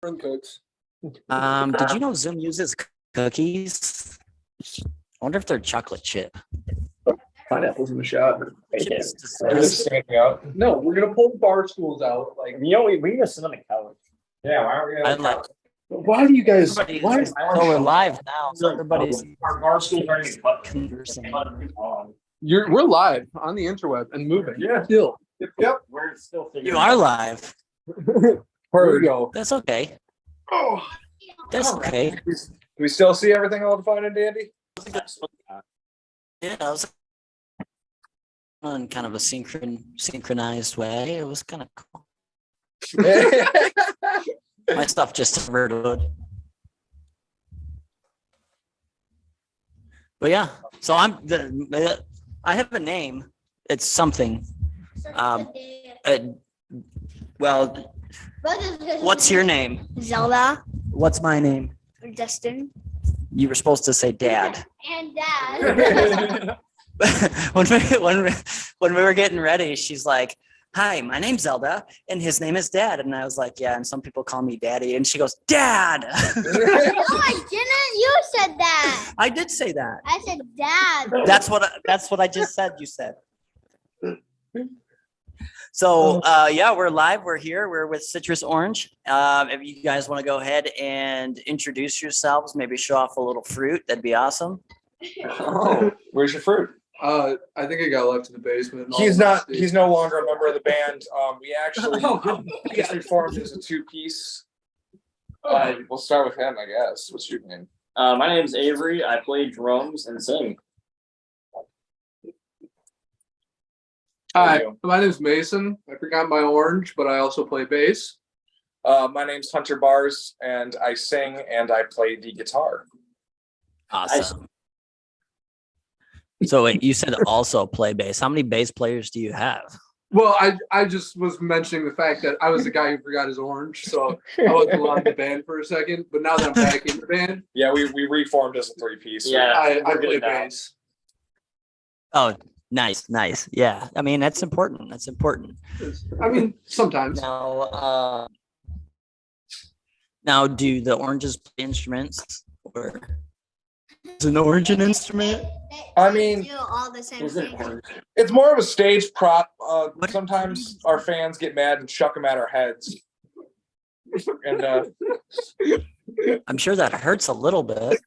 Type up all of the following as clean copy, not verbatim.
cooks. Did you know Zoom uses cookies? I wonder if they're chocolate chip. Pineapples in the shot. Chips Just standing out. No, we're gonna pull the bar stools out. Like, We can just sit on the couch. Yeah, why aren't we? I like. why do you guys? Everybody's- Why? So we're live now. So everybody's Our bar stools aren't even cut. conversing. We're live on the interweb and moving. Yeah. Still. Yep. We're still figuring. You are live. Here we go. That's okay. Oh. That's okay. Do we still see everything all fine and dandy? Yeah, I was in kind of a synchronized way. It was kind of cool. My stuff just overloaded. But yeah, so I have a name. It's something. Well, what's your name? Zelda, What's my name? Dustin, You were supposed to say Dad. and Dad. when we were getting ready, she's like, "Hi, my name's Zelda, and his name is Dad." And I was like, "Yeah," and some people call me Daddy. And she goes, "Dad." No, I didn't. You said that. I did say that. I said Dad. That's what I just said. You said. So yeah, we're live. We're here. We're with Citrus Orange. If you guys want to go ahead and introduce yourselves, maybe show off a little fruit, that'd be awesome. Oh, where's your fruit? I think I got left in the basement. He's no longer a member of the band. We actually formed as a two-piece. We'll start with him, I guess. What's your name? My name's Avery. I play drums and sing. Hi, my name's Mason. I forgot my orange, but I also play bass. My name's Hunter Bars, and I sing and I play the guitar. Awesome. So wait, you said also play bass. How many bass players do you have? Well, I just was mentioning the fact that I was the guy who forgot his orange, so I wasn't allowed in the band for a second. But now that I'm back in the band, Yeah, we reformed as a three-piece. Yeah. I we're play good now. bass. Oh, nice. Yeah, I mean that's important. I mean, sometimes. Now, do the oranges play instruments, or is an orange an instrument? I mean, do all the same Isn't it things. orange? It's more of a stage prop. What? Sometimes our fans get mad and chuck them at our heads. And I'm sure that hurts a little bit.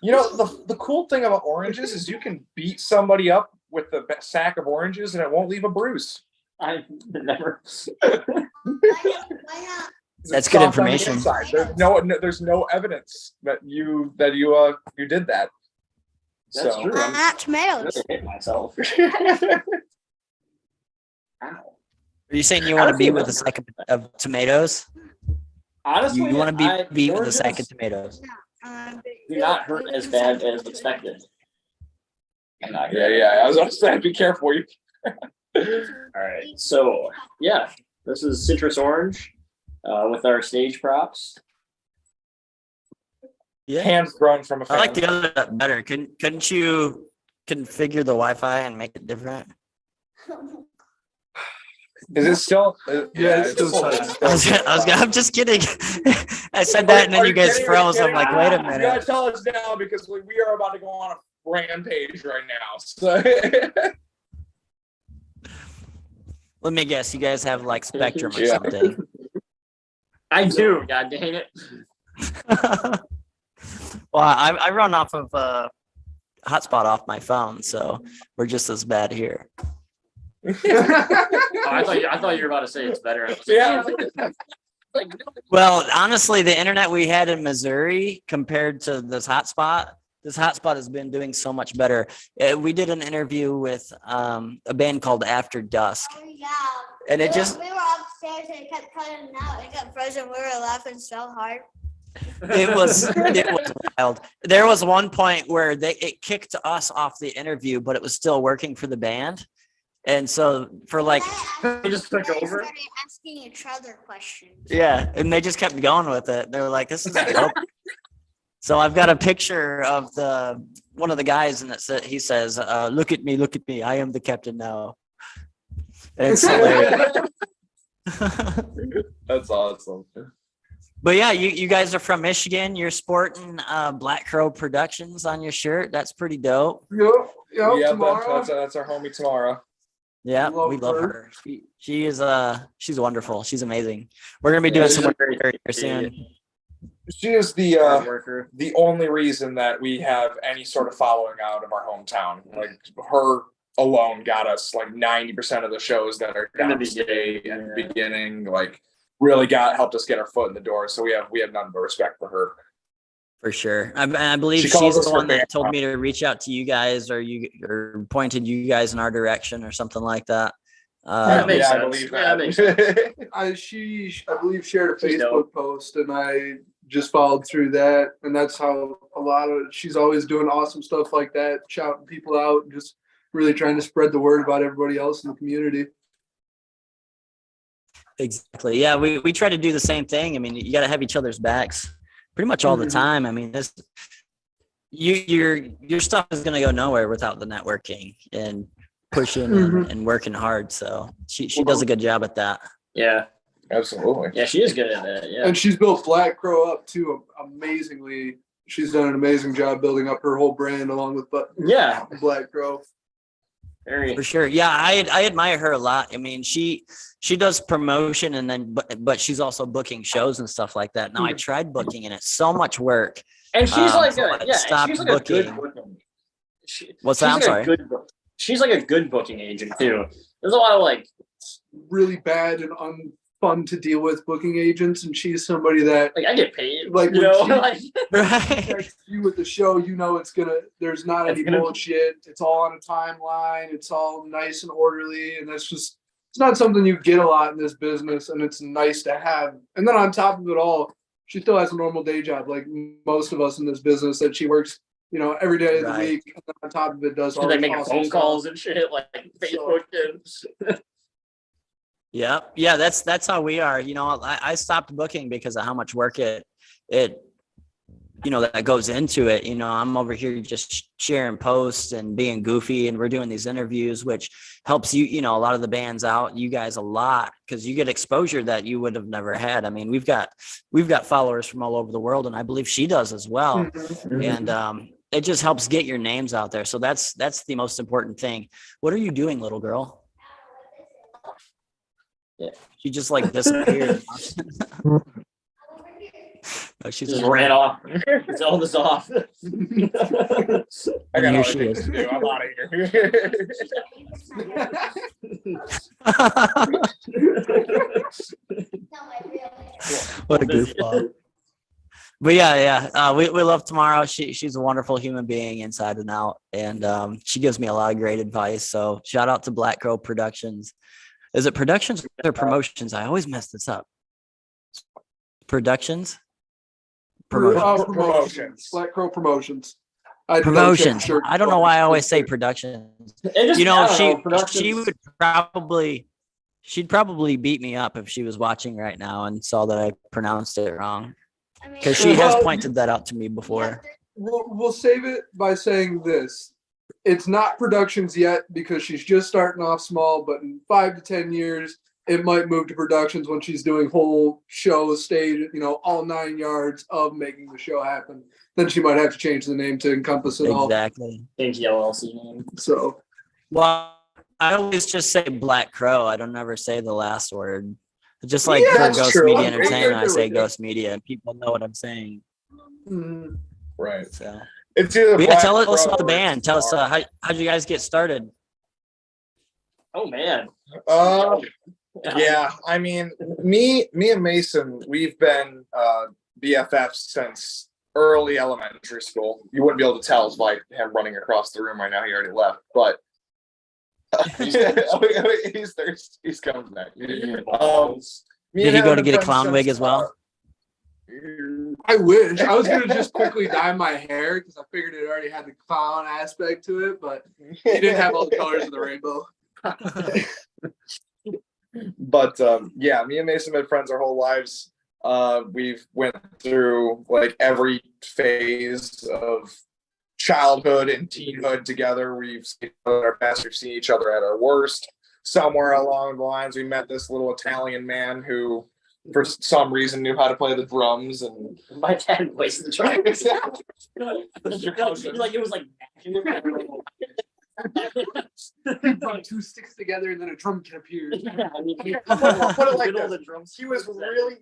you know, the cool thing about oranges is you can beat somebody up with a sack of oranges and it won't leave a bruise. I never. Why not? That's It's good soft on the information. inside. There's no evidence that you did that. That's So true. I'm not tomatoes. I hit myself. Ow. Are you saying you want to be with a sack of tomatoes? Honestly, You want to be with a oranges sack of tomatoes? do not hurt as bad as expected. I'm not yeah. I was gonna say, be careful. All right. So yeah, this is Citrus Orange with our stage props. Yeah. Hands grown from a I fan. like the other better. Couldn't you configure the Wi-Fi and make it different? Is it still? Yeah, it's still I'm just kidding. I said that and then you guys froze. I'm like, wait a You minute. gotta tell us now because we are about to go on a rampage right now. So Let me guess. You guys have like Spectrum or Yeah. something. I do. God dang it. Well, I run off of hotspot off my phone, so we're just as bad here. Oh, I thought you were about to say it's better. yeah. Well, honestly, the internet we had in Missouri compared to this hotspot has been doing so much better. We did an interview with a band called After Dusk, Oh, yeah. and it just We were upstairs and it kept cutting out. It got frozen. We were laughing so hard. it was wild. There was one point where it kicked us off the interview, but it was still working for the band. And so for like, They just took They over? started asking each other questions. yeah, and they just kept going with it. They were like, this is dope. So I've got a picture of one of the guys, and he says, look at me, I am the captain now. And it's hilarious. That's awesome. But yeah, you guys are from Michigan. You're sporting Black Crow Productions on your shirt. That's pretty dope. Yep. Yeah, Tomorrow. that's our homie Tamara. Yeah, Love we love her. her. She is she's wonderful. She's amazing. We're gonna be doing some work with her here soon. She is the Hard worker. the only reason that we have any sort of following out of our hometown. Like her alone got us like 90% of the shows that are In the downstate in the yeah. beginning. Like really helped us get our foot in the door. So we have none but respect for her. For sure. I believe She calls she's us the her one that grandma. told me to reach out to you guys or pointed you guys in our direction or something like that. That makes I sense. believe Yeah, that that. makes I believe shared a She's Facebook dope. post, and I just followed through that, and that's how she's always doing awesome stuff like that, shouting people out, and just really trying to spread the word about everybody else in the community. Exactly. Yeah, we try to do the same thing. I mean, you got to have each other's backs pretty much all the Mhm. time. I mean, your stuff is going to go nowhere without the networking and pushing and working hard. So she does a good job at that. Yeah. Absolutely. Yeah, she is good at that. Yeah. And she's built Black Crow up too amazingly. She's done an amazing job building up her whole brand along with Yeah. Black Crow. Very. For sure. Yeah, I admire her a lot. I mean, she does promotion and then but she's also booking shows and stuff like that. Now I tried booking and it's so much work. And she's so like I stopped she's like a good booking. booking. What's that? I'm She's like a sorry. she's like a good booking agent too. There's a lot of like Really bad and unfun to deal with booking agents, and she's somebody that I get paid. Like, you when know, she- like Right. text you with the show, there's not It's any gonna- bullshit. It's all on a timeline. It's all nice and orderly. And it's not something you get a lot in this business. And it's nice to have. And then on top of it all, she still has a normal day job. Like most of us in this business that she works, every day of the Right. week. And then on top of it does she's all like this making awesome phone stuff. calls and shit, like Facebook and Yeah. Yeah. That's how we are. I stopped booking because of how much work it that goes into it. I'm over here just sharing posts and being goofy, and we're doing these interviews, which helps you, a lot of the bands out, you guys a lot, because you get exposure that you would have never had. I mean, we've got followers from all over the world, and I believe she does as well. Mhm. And it just helps get your names out there. So that's the most important thing. What are you doing, little girl? Yeah. She just like disappeared. Oh, she's just a- ran off. Tell this off. I And got here other she things is. to do. I'm out of here. What a goofball. But yeah. We love Tamara. She's a wonderful human being inside and out. And she gives me a lot of great advice. So shout out to Black Crow Productions. Is it Productions or Promotions? I always mess this up. Productions? Promotions. Promotions. Black Crow Promotions. I Promotions. I don't know why I always say productions. I don't know, She'd probably beat me up if she was watching right now and saw that I pronounced it wrong, because she has pointed that out to me before. We'll save it by saying this. It's not Productions yet because she's just starting off small, but in 5 to 10 years, it might move to Productions when she's doing whole shows, stage, all 9 yards of making the show happen. Then she might have to change the name to encompass it all. Exactly. Change the LLC name. So Well, I always just say Black Crow. I don't ever say the last word. Just like Yeah, for that's Ghost true. Media I'm right Entertainment, I there say with you. Ghost Media, and people know what I'm saying. mm, Right. So, It's either but yeah, Black tell us Crow about the or band. it's Tell us Tamara. how'd you guys get started? Oh man. Yeah, I mean, me and Mason, we've been BFFs since early elementary school. You wouldn't be able to tell by him running across the room right now. He already left, but he's thirsty. He's coming back. Me Did and he him go have to been get a friends clown wig since, as well? I wish. I was going to just quickly dye my hair because I figured it already had the clown aspect to it, but it didn't have all the colors of the rainbow. But yeah, me and Mason have been friends our whole lives. We've went through like every phase of childhood and teenhood together. We've seen each other at our best. We've seen each other at our worst. Somewhere along the lines, we met this little Italian man who for some reason knew how to play the drums, and My dad plays the drums. Your cousin. Like it was like. You brought two sticks together and then a drum kit appeared. Put it like Middle of this. the drums. He was really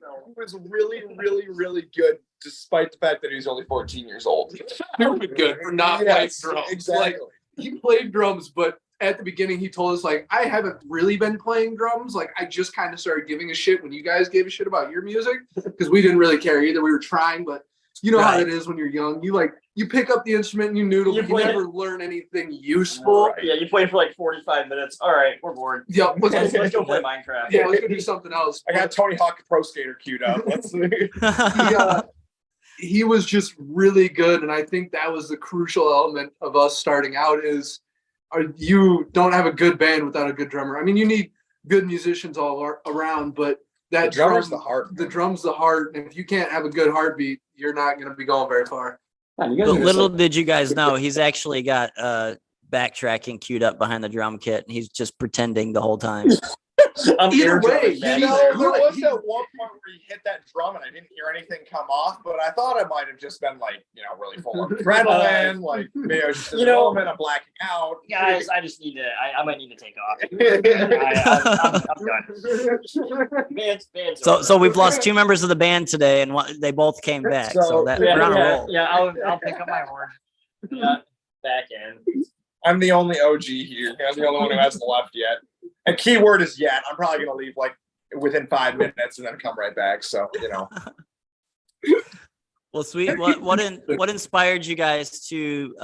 good, despite the fact that he was only 14 years old. Stupid good for not Yes, playing drums. exactly. Like, he played drums, but at the beginning he told us like, I haven't really been playing drums. Like I just kind of started giving a shit when you guys gave a shit about your music because we didn't really care either. We were trying, but you know how Right. it is when you're young. You pick up the instrument and you noodle, You but you play it. never learn anything useful. Yeah, you played for like 45 minutes. All right, we're bored. Yeah, Let's go play Minecraft. yeah, let's go do something else. I got Tony Hawk Pro Skater queued up. Let's see. He was just really good, and I think that was the crucial element of us starting out is you don't have a good band without a good drummer. I mean, you need good musicians all around, but that The drummer's drum- the heart. the drum's the heart, and if you can't have a good heartbeat, you're not going to be going very far. Man, you guys But are just little like- did you guys know, he's actually got backtracking queued up behind the drum kit, and he's just pretending the whole time. I'm Either air way, drumming you back know, there. There was He- that one point where he hit that drum and I didn't hear anything come off, but I thought I might have just been like, really full of adrenaline, like maybe I was just in You the know- moment, I'm blacking out. Guys, I just need to. I might need to take off. I'm done. Band's over. So we've lost two members of the band today, and they both came back. So So, that Yeah, we're on a yeah, roll. yeah. I'll pick up my horn. Yeah, back in. I'm the only OG here. I'm the only one who hasn't left yet. And keyword is yet. I'm probably gonna leave like within 5 minutes and then come right back. So Well, sweet. What inspired you guys to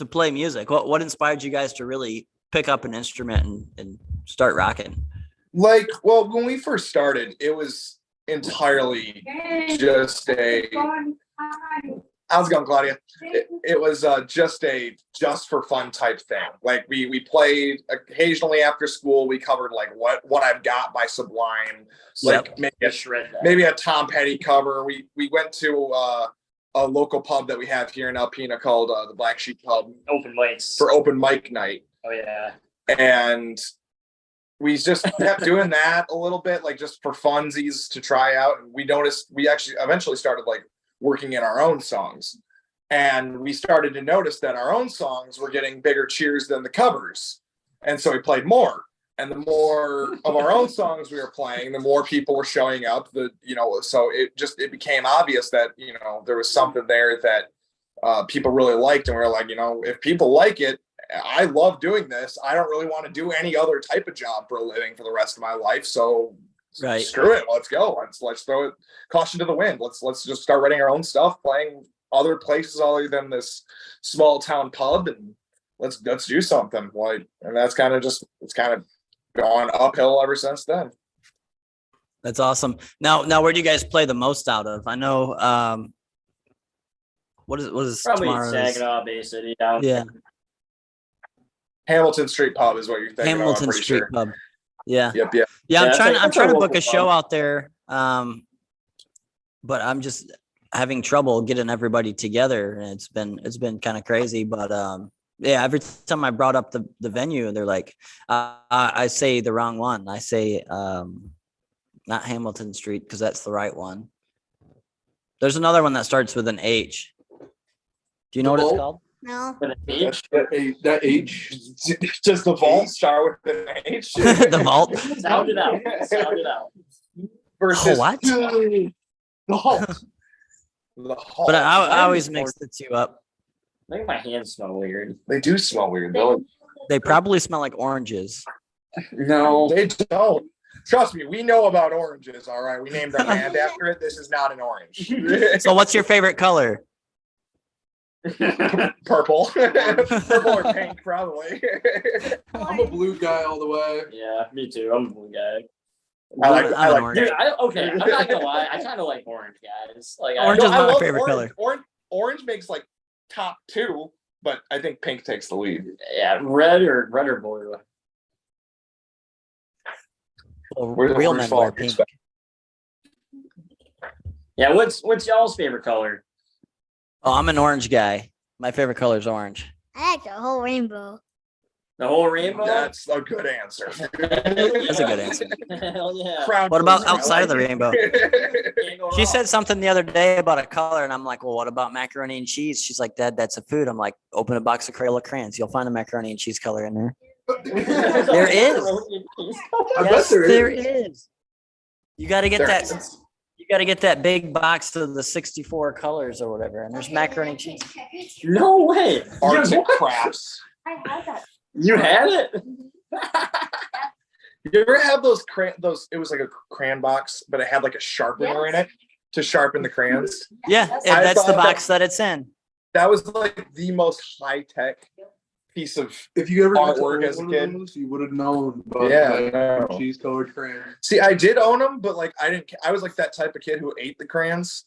play music? What inspired you guys to really pick up an instrument and start rocking? well, when we first started, it was entirely just how's it going, Claudia? It was just for fun type thing. Like we played occasionally after school. We covered like what I've got by Sublime, like maybe a Tom Petty cover. We went to a local pub that we have here in Alpena called the Black Sheep Pub Open mics. for open mic night, Oh yeah. and we just kept doing that a little bit, like just for funsies to try out. And we noticed we actually eventually started like working in our own songs, and we started to notice that our own songs were getting bigger cheers than the covers, and so we played more, and the more of our own songs we were playing, the more people were showing up. So it became obvious that there was something there that people really liked, and we were like, if people like it, I love doing this. I don't really want to do any other type of job for a living for the rest of my life, so Right. screw it, let's go. Let's throw it caution to the wind. Let's just start writing our own stuff, playing other places other than this small town pub, and let's do something. And that's kind of it's kind of gone uphill ever since then. That's awesome. Now where do you guys play the most out of? I know what is Probably tomorrow's? Saginaw Bay City down. Yeah, Hamilton Street Pub is what you're thinking. Hamilton I'm pretty Street sure. Pub. Yeah. Yep. Yeah, Yeah, I'm it's trying. like- I'm it's trying our to book local a show pub. out there, but I'm just having trouble getting everybody together, and it's been kind of crazy. But yeah, every time I brought up the venue, they're like, I say the wrong one. I say not Hamilton Street because that's the right one. There's another one that starts with an H. Do you know what it's Vault? called? No. For the beach. That age. Does the vault start with an H? The vault. Sound it out. Sound it out. Versus Oh, what? The halt. the Hall. But I always mix the two up. I think my hands smell weird. They do smell weird, though. They probably smell like oranges. No, they don't. Trust me, we know about oranges. All right, we named our band after it. This is not an orange. So, what's your favorite color? Purple, purple or pink, probably. I'm a blue guy all the way. Yeah, me too. I'm a blue guy. I like. I'm I an like. orange. Dude, okay, I'm not gonna lie. I kind of like orange guys. Like, Orange No, is I my love favorite orange. color. Orange makes like top two, but I think pink takes the lead. yeah, red or blue. Well, Where's real the men fall wear pink. respect? Yeah, what's y'all's favorite color? Oh, I'm an orange guy. My favorite color is orange. I like the whole rainbow. The whole rainbow? That's a good answer. That's a good answer. Hell yeah. Crown What about Twister, I outside of the like rainbow? it. Can't go She wrong. said something the other day about a color, and I'm like, well, what about macaroni and cheese? She's like, Dad, that's a food. I'm like, open a box of Crayola crayons. You'll find a macaroni and cheese color in there. There is. I Yes, bet there is. You got to get There that. is. You got to get that big box of the 64 colors or whatever, and there's macaroni and cheese. No way. Arctic crafts. I had that. You had it? You ever have those those? It was like a crayon box, but it had like a sharpener in it to sharpen the crayons. Yeah, I that's the thought box that it's in. That was like the most high tech piece of. If you ever got to Artwork own as a one kid. of those, you would have known about Yeah, I know. cheese colored crayon. See, I did own them, but like I didn't. I was like that type of kid who ate the crayons.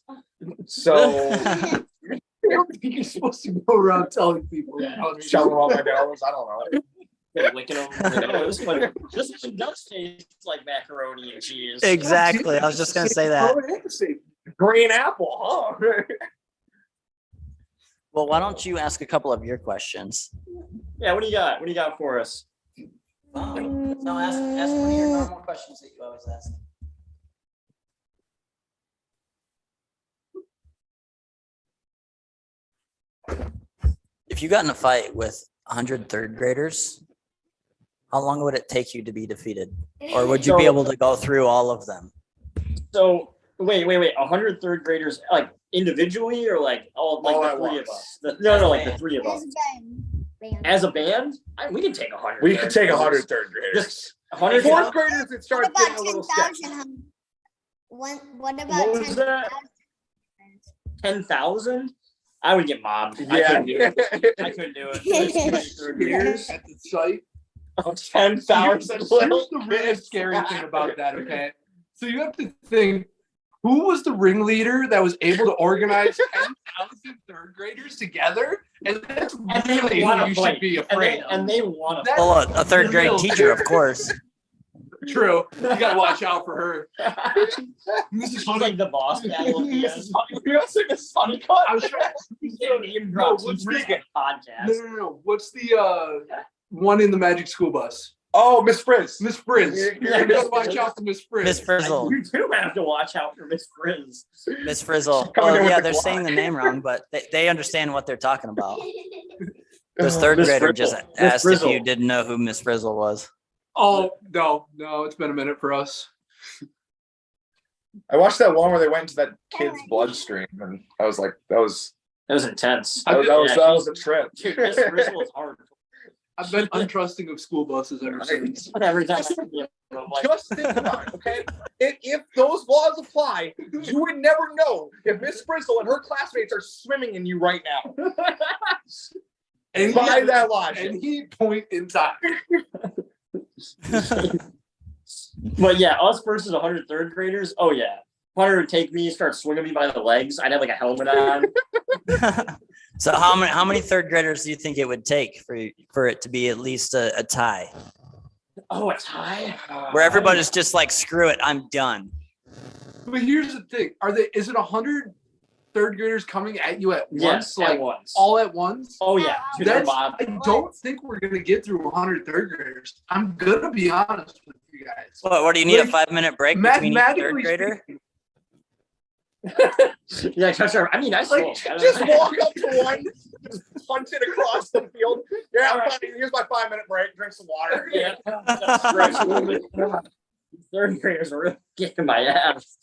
So I don't think you're supposed to go around telling people. shoving them on my nose. I don't know. Licking them. This one does taste like macaroni and cheese. Exactly. I was just gonna say that. Green apple, huh? Well, why don't you ask a couple of your questions? Yeah, what do you got? What do you got for us? No, ask one of your normal questions that you always ask. If you got in a fight with 100 third graders, how long would it take you to be defeated? Or would you be able to go through all of them? So wait. 100 third graders, like individually or like all like All the at three of once. us? No, like the three of us. Band. As a band, we can take 100. We could take 100 100 third graders. Just 100. Fourth graders, it What starts about getting a little 10,000? sketchy. What about What was 10,000? that? 10,000? I would get mobbed. I Yeah. couldn't do it. I couldn't do it. There's too many third graders. At the site. Oh, 10,000 Here's the really scary thing about that, okay? So you have to think, who was the ringleader that was able to organize 10,000 third graders together? And that's And they really wanna who you fight. should be And afraid they of. want to. That- Well, a third grade teacher, of course. True. You gotta watch out for her. This is She's funny. like the boss battle. This is funny. We also make this funny cut. I was trying Name drops. what's It's the- a podcast. no. What's the one in the Magic School Bus? Oh, Miss Frizz. Miss Frizz. Yeah, You gotta Miss watch Frizz. out for Miss Frizz. Miss Frizzle. You do have to watch out for Miss Frizz. Miss Frizzle. Coming in Well, with yeah, the they're Glock. saying the name wrong, but they understand what they're talking about. This third Miss grader Frizzle. just Miss asked if Frizzle. you didn't know who Miss Frizzle was. Oh no, it's been a minute for us. I watched that one where they went into that kid's bloodstream, and I was like, that was intense. that Yeah, was a trip. Dude, Miss Frizzle is hard. I've been untrusting of school buses ever since. Every time I see him, I'm like, Just think about it, okay? If those laws apply, you would never know if Miss Frizzle and her classmates are swimming in you right now. And By that logic. and he point in time. but yeah, us versus 100 third graders. Oh yeah, 100 would take me, start swinging me by the legs. I'd have like a helmet on. So how many third graders do you think it would take for it to be at least a tie? Oh, a tie. Where everybody's just like, screw it, I'm done. But here's the thing: is it 100 third graders coming at you at once? Yes, like at once. all at once? Oh yeah, to their That's, mob. I don't think we're gonna get through 100 third graders. I'm gonna be honest with you guys. What do you need, a Like, 5-minute break between each third Mathematically grader? speaking, Yeah, sure. I mean, I Like, smoke. just walk up to one, just punch it across the field. Yeah, I'm fine. Here's my 5-minute break. Drink some water. Yeah, that's great. Third graders are really kicking my ass.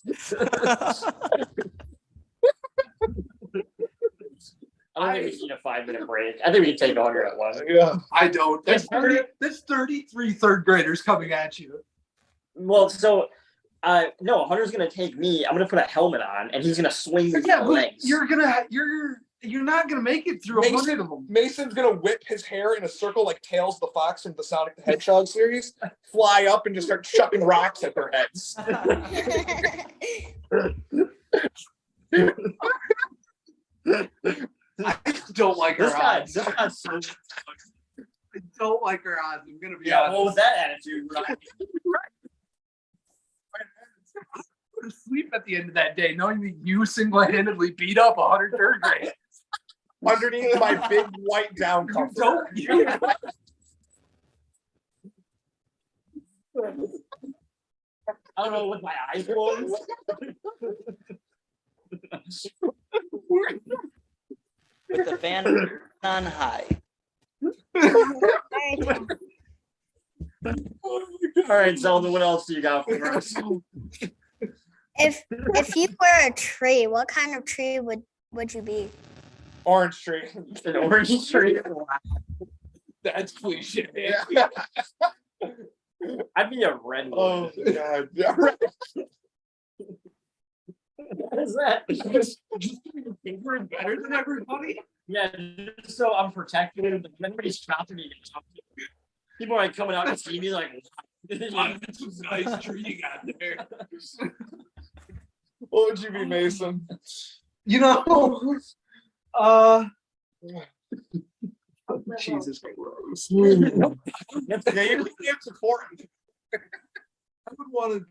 I don't think we need a 5-minute break. I think we can take 100 at once. Yeah. I don't. That's 33 third graders coming at you. Well, so no, Hunter's gonna take me. I'm gonna put a helmet on, and he's gonna swing me Yeah, the but legs. you're not gonna make it through 100 of them. Mason's gonna whip his hair in a circle like Tails the Fox in the Sonic the Hedgehog series, fly up and just start chucking rocks at their heads. I don't like This her guy, odds. this guy's so. I don't like her odds. I'm gonna be Yeah, honest. what was that attitude? Right? I go to sleep at the end of that day knowing that you single-handedly beat up 100 third grade. Underneath my big white down You comforter. don't. I don't know, with my eyes closed. With the fan on high. Very true. All right, Zelda, what else do you got for us? If you were a tree, what kind of tree would you be? Orange tree. An orange tree. That's cliche. Yeah. I'd be a red Oh one. God. Yeah. What is that? We're better than everybody. Yeah, just so I'm protected. If anybody's chopping me, people are like coming out to see me like. That's a nice tree you got there. What would you be, Mason? You know, Jesus Christ. It's important. I'd want to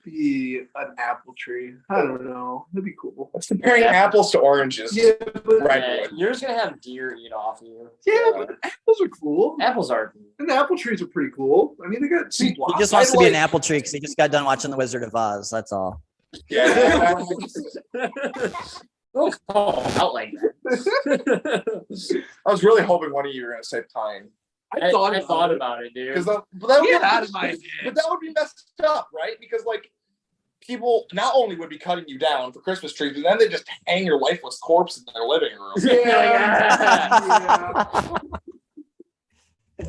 be an apple tree. I don't know. That'd be cool. That's comparing apples to oranges. Yeah, but Right. Yeah, you're just gonna have deer eat off you. yeah, but apples are cool. Apples are. And the apple trees are pretty cool. I mean, they got See, some He blossoms. just wants I'd to be an like- apple tree because he just got done watching The Wizard of Oz. That's all. Yeah. Don't call them out like that. I was really hoping one of you were gonna say pine. I thought about it, dude. Because that would be Get out of my head. but that would be messed up, right? Because like people not only would be cutting you down for Christmas trees, but then they just hang your lifeless corpse in their living room. Yeah.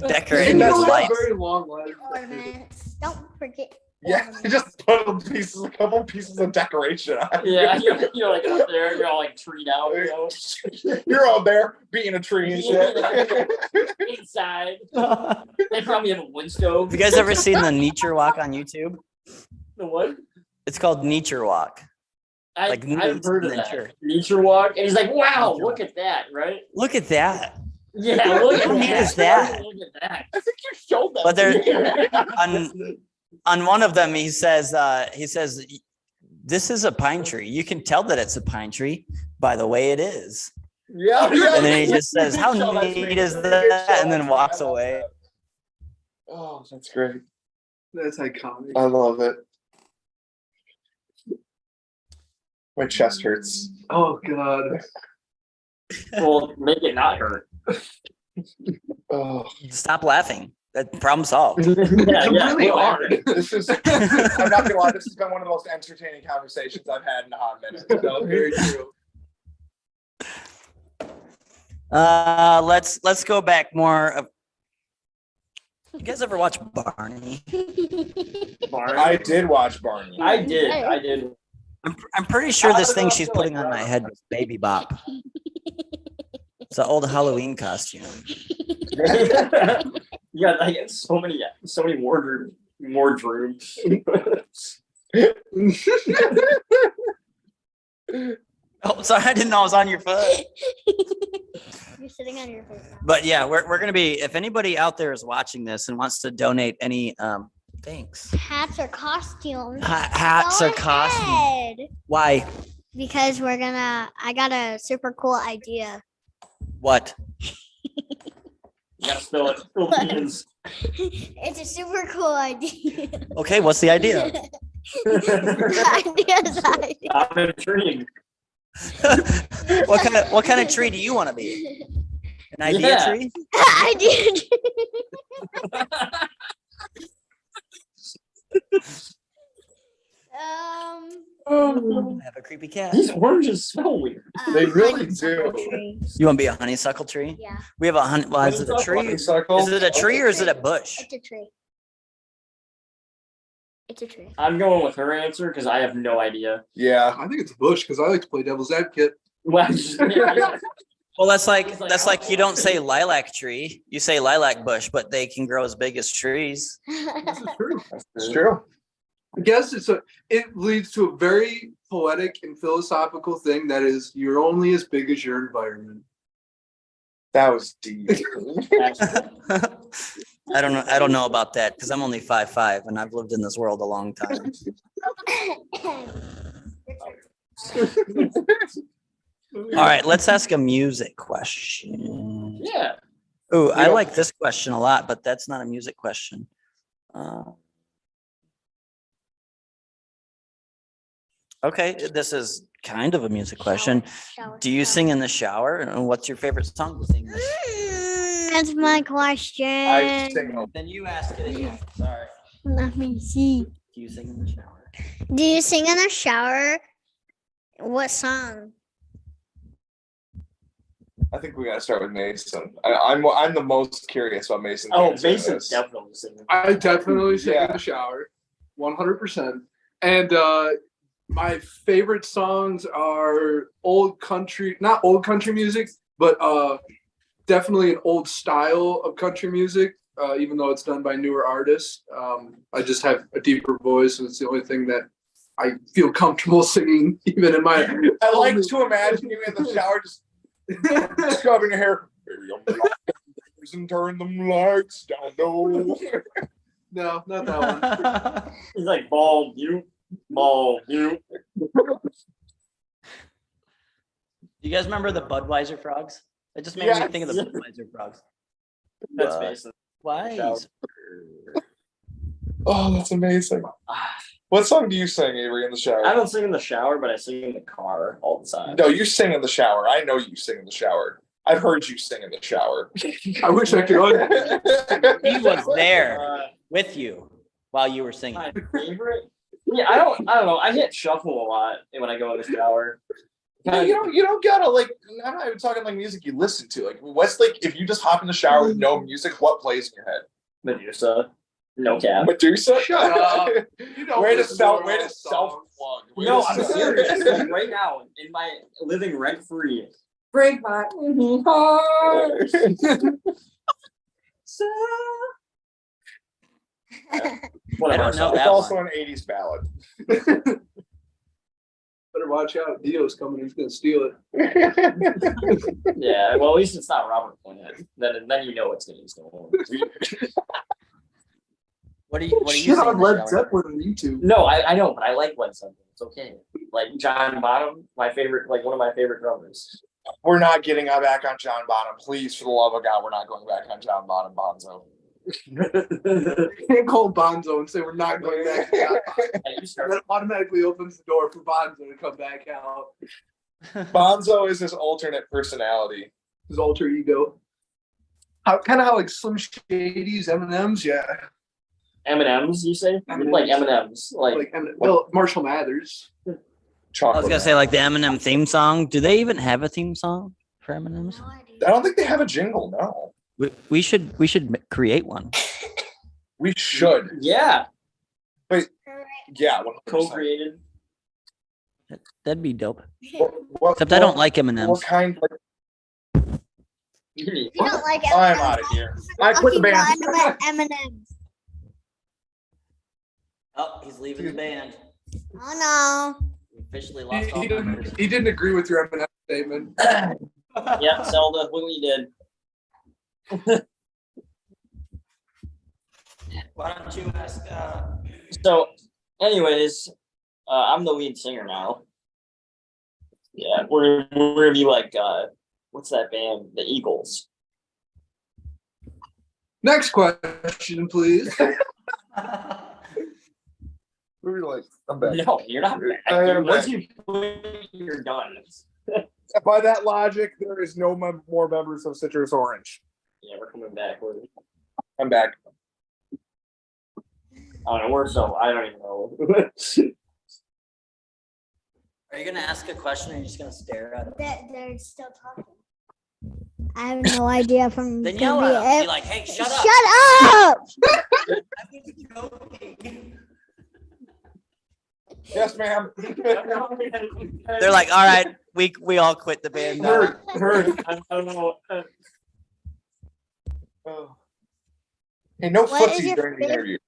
Decorating That's his not life. Very long life. Ornaments. Don't forget. Yeah, they just put a couple pieces of decoration on. Yeah, you're like up there, you're all like treed out, you know, You're out there being a tree and shit. inside. They probably have a wood stove. Have you guys ever seen the Nature Walk on YouTube? The what? It's called Nature Walk. Like I've heard of nature. that. Nature walk. And he's like, wow, Nature look at that, right? Look at that. Yeah, look How at neat that. is that? Look at that. I think you showed that. But to me. On one of them, he says, this is a pine tree. You can tell that it's a pine tree by the way it is. Yeah, And then he just says, how Show that to me. neat is You that? show And then that walks to me. away. Oh, that's great. That's iconic. I love it. My chest hurts. Oh God. Well, make it not hurt. Oh, Stop laughing. That problem solved. Yeah, It's yeah. really hard. this is. I'm not gonna lie. This has been one of the most entertaining conversations I've had in a hot minute. No, very true. Let's go back more. You guys ever watch Barney? Barney. I did watch Barney. I did. I'm pretty sure this thing she's putting on my head was Baby Bop. It's an old Halloween costume. You got like so many wardrobes. Oh, sorry, I didn't know I was on your foot. You're sitting on your face now. But yeah, we're gonna be. If anybody out there is watching this and wants to donate any, thanks. Hats or costumes. Hats Go or costumes. ahead. Why? Because I got a super cool idea. What? You gotta spill it. Spill the beans. It's a super cool idea. Okay, what's the idea? Idea's idea. I'm intrigued. What kind of tree do you want to be? An idea Yeah. tree? Idea. I have a creepy cat. These oranges smell weird. They really honeysuckle do. tree. You want to be a honeysuckle tree? Yeah, We have a honey. Well, is it a tree? Honeysuckle. Is it a tree or is it a bush? it's a tree. It's a tree. I'm going with her answer because I have no idea. Yeah. I think it's a bush because I like to play devil's advocate. Well, Well, that's like you don't say lilac tree. You say lilac bush, but they can grow as big as trees. This is true. It's true. I guess it leads to a very poetic and philosophical thing that is you're only as big as your environment. That was deep. I don't know about that because I'm only 5'5" and I've lived in this world a long time. All right, let's ask a music question. yeah. Ooh, I Yeah. like this question a lot, but that's not a music question. Okay, this is kind of a music question. Do you sing in the shower? And what's your favorite song to sing? That's my question. I sing. Then you ask it again. Sorry. Let me see. Do you sing in the shower? Do you sing in the shower? What song? I think we gotta start with Mason. I'm the most curious about Mason. Oh, answering Mason's this. definitely singing. I definitely sing Yeah. in the shower, 100%. And my favorite songs are old country, not old country music, but definitely an old style of country music. Even though it's done by newer artists, I just have a deeper voice, and it's the only thing that I feel comfortable singing, even in my. I like to imagine you in the shower just scrubbing your hair. Baby, I'm gonna and turn them lights down low. No, not that one. He's like bald, you. Do you guys remember the Budweiser frogs? It just made me Yes. think of the Budweiser frogs. That's Mason. Why? Oh, that's amazing. What song do you sing, Avery, in the shower? I don't sing in the shower, but I sing in the car all the time. No, you sing in the shower. I know you sing in the shower. I've heard you sing in the shower. I wish I could. He was there Uh, with you while you were singing. my favorite? Yeah, I don't know. I hit shuffle a lot when I go in the shower. No, you don't gotta like. I'm not even talking like music you listen to. Like what's like if you just hop in the shower with no music, what plays in your head? Medusa, no cap. Medusa. Shut up. You don't Way to listen self to way our to self plug. No, I'm serious. Like, right now, in my living rent free. Break my heart. So. Whatever. I don't know It's that also one. an 80s ballad. Better watch out. Dio's coming. He's gonna steal it. Yeah, well, at least it's not Robert Plant. Then you know it's gonna be stolen. What are you Shit singing on in the Led shower? Zeppelin on YouTube. No, I know, but I like Led Zeppelin. It's okay. Like John Bonham, my favorite, like one of my favorite drummers. We're not getting back on John Bonham. Please, for the love of God, we're not going back on John Bonham Bonzo. You can't call Bonzo and say we're not going back. That automatically opens the door for Bonzo to come back out. Bonzo is his alternate personality. His alter ego. How like Slim Shady's M&M's, yeah. M&M's, you say? M&Ms. Like M&M's, like Well, Marshall Mathers. I was Chocolate. gonna say like the Eminem theme song. Do they even have a theme song for Eminem's? I don't think they have a jingle. No, We should create one. we should. yeah, Yeah, 100%. co-created. That'd be dope. What- Except I don't what- like What Eminem's. kind? Like, You don't like M&Ms. I'm out of here. I quit the band. M&Ms. Oh, he's leaving the band. Oh We officially He, lost all he members. didn't, he didn't agree with your M&M statement. Yeah, Zelda, look what you did. Why don't you ask? So, anyways, I'm the lead singer now. Yeah, we're gonna be like, what's that band? The Eagles. Next question, please. We were like, I'm back. No, you're not back. I am Once back. you quit, you're done. By that logic, there is no more members of Citrus Orange. Yeah, we're coming back. I'm back. I don't know. I don't even know. Are you gonna ask a question or are you just gonna stare at it? They're still talking. I have no idea from. Then gonna yell be at them. it. Be like, hey, shut up. Shut up! I was joking. Yes, ma'am. They're like, all right, we all quit the band now. Heard. I don't know. Oh. Hey, no What is footsies your during the favorite- interview.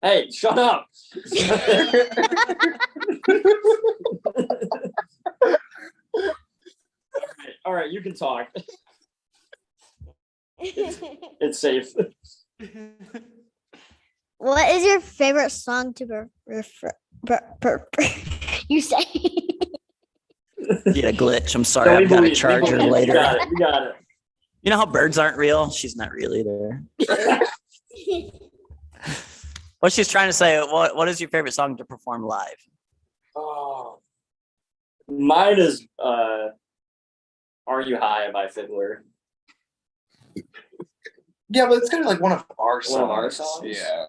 Hey, shut up. All right, you can talk. It's safe. What is your favorite song to you say? Get a glitch. I'm sorry. I've got to charge her We later. got it. We got it. You know how birds aren't real? She's not real either. What she's trying to say, what is your favorite song to perform live? Oh, mine is "Are You High" by Fiddler. Yeah, but it's gonna be like one of our songs. One of our songs? Yeah.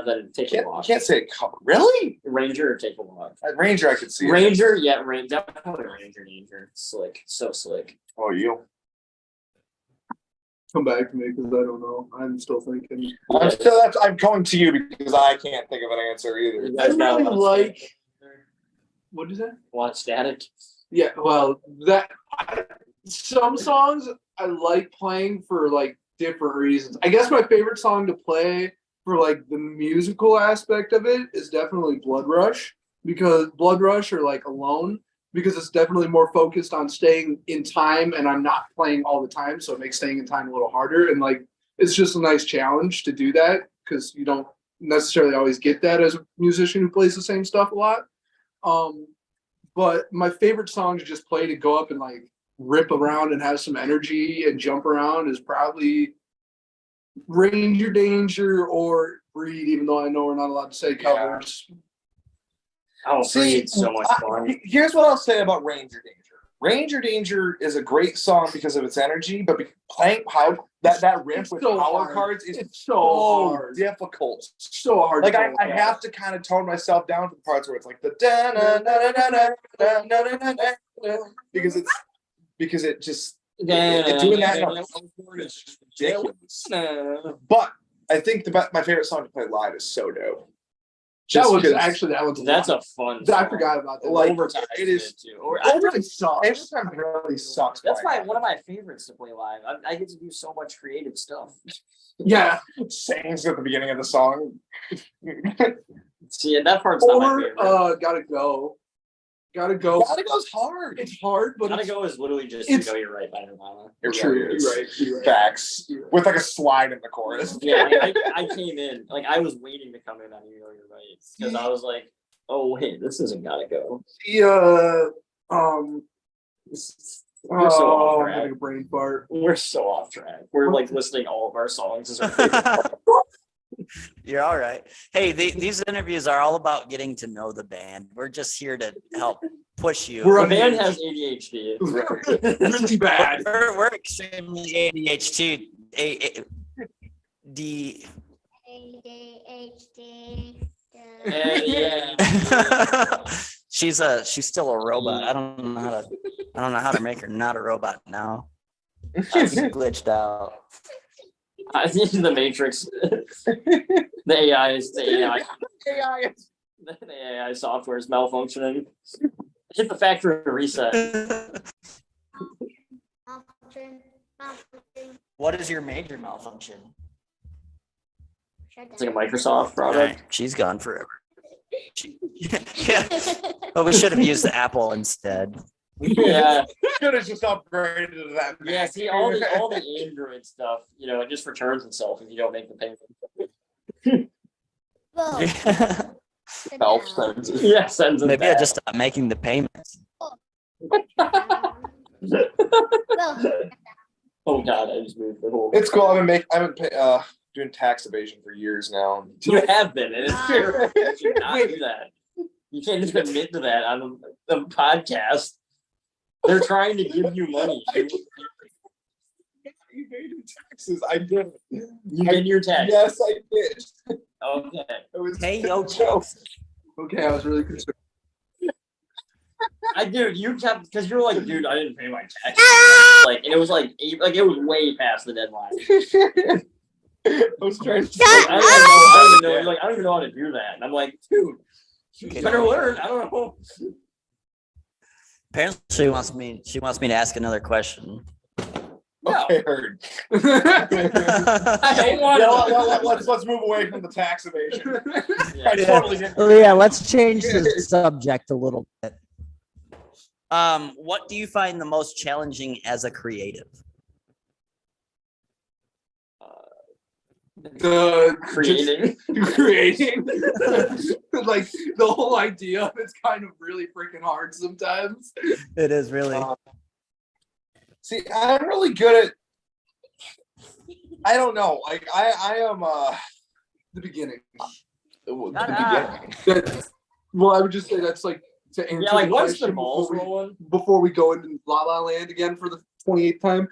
Then Take a You Walk. can't say cover. Really? Ranger or Take a Walk. Ranger, I could see. it. Ranger, yeah, definitely Ranger. Slick, so slick. Oh, you. Come back to me because I don't know. I'm still thinking. I'm going to you because I can't think of an answer either. You guys got really a lot of like- Static. What is that? Want Static? Yeah, well, some songs I like playing for like different reasons. I guess my favorite song to play for like the musical aspect of it is definitely Blood Rush, because Blood Rush or like Alone, because it's definitely more focused on staying in time and I'm not playing all the time, so it makes staying in time a little harder. And like it's just a nice challenge to do that because you don't necessarily always get that as a musician who plays the same stuff a lot. But my favorite song to just play to go up and like rip around and have some energy and jump around is probably Ranger Danger or Breed, even though I know we're not allowed to say covers. Oh, See, it's so much fun. Here's what I'll say about Ranger Danger. Ranger Danger is a great song because of its energy, but playing how that riff It's with so power hard. cards is It's so so hard. difficult. So hard. Like to I play. have to kind of tone myself down to the parts where it's like the da na na na na na na na na because it just doing that in a is just ridiculous. But I think my favorite song to play live is So Dope. That Just was 'cause actually That's a fun. I song. forgot about that. Like, Overtime it is- too. Or Overtime sucks. Overtime really sucks. That's playing one of my favorites to play live. I get to do so much creative stuff. Yeah. live. Sings at the beginning of the song. See, and that part's not my Or favorite. Gotta Go. Gotta Go. Gotta Go's hard. It's hard, but Gotta it's Go is literally just it's- You Know You're Right by Nirvana. It true. really is. You're right. You're right. Facts. You're right. With like a slide in the chorus. Yeah, I came in like I was waiting to come in on You Know You're Right because I was like, oh wait, this isn't Gotta Go. We're so off I'm track. having a brain fart. We're so off track. We're like listing all of our songs as our favorite. You're all right. Hey, these interviews are all about getting to know the band. We're just here to help push you. We're The on band the- has ADHD. really bad. We're extremely ADHD. D. ADHD. Yeah. She's still a robot. I don't know how to make her not a robot now. She's glitched out. I think the Matrix. The AI. AI. The AI software is malfunctioning. Hit the factory reset. What is your major malfunction? It's like a Microsoft product. Right, she's gone forever. Yeah, but we should have used the Apple instead. Yeah. Should have just upgraded to that. Yeah. See, all the Android stuff, it just returns itself if you don't make the payment. Yeah, sends it Maybe I back. just stopped making the payments. Oh God, I just moved the whole. It's cool. I've been doing tax evasion for years now. You have been, and it's fair. You should not do that. You can't just admit to that on the podcast. They're trying to give you money. You paid your taxes. I did. You did your tax. Yes, I did. Okay. It was Hey, yo, joke. Okay, I was really concerned. You kept because you're like, dude, I didn't pay my taxes. Like, and it was like it was way past the deadline. I was trying to. I don't even know. You're like, I don't even know how to do that. And I'm like, dude, you better learn. I don't know. Apparently, she wants me to ask another question. No. Okay, heard. I don't want to. Let's move away from the tax evasion. Yeah. I totally didn't. Oh, yeah, let's change the subject a little bit. What do you find the most challenging as a creative? Creating. creating like the whole idea of it's kind of really freaking hard sometimes. It is really. See, I'm really good at. I don't know. Like I am. The beginning. the beginning. Well, I would just say that's like to answer Yeah, like the once the question ball's before rolling. we go into La La Land again for the 28th time.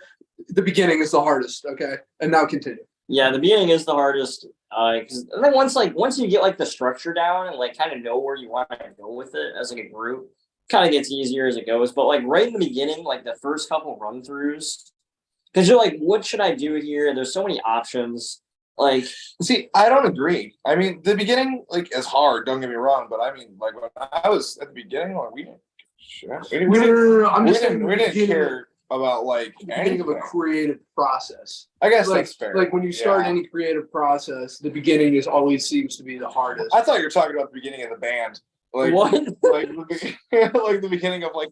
The beginning is the hardest. Okay, and now continue. Yeah, the beginning is the hardest. Because then once you get like the structure down and like kind of know where you want to go with it as like a group, kind of gets easier as it goes. But like right in the beginning, like the first couple run throughs, because you're like, what should I do here? There's so many options. Like, See, I don't agree. I mean, the beginning like is hard. Don't get me wrong, but I mean, like when I was at the beginning, like we didn't. No, I'm just saying we the didn't beginning, care about like the beginning of a anything. creative process. I guess Like, that's fair. like when you start Yeah. any creative process, the beginning is always seems to be the hardest. I thought you were talking about the beginning of the band, like what? like like the beginning of like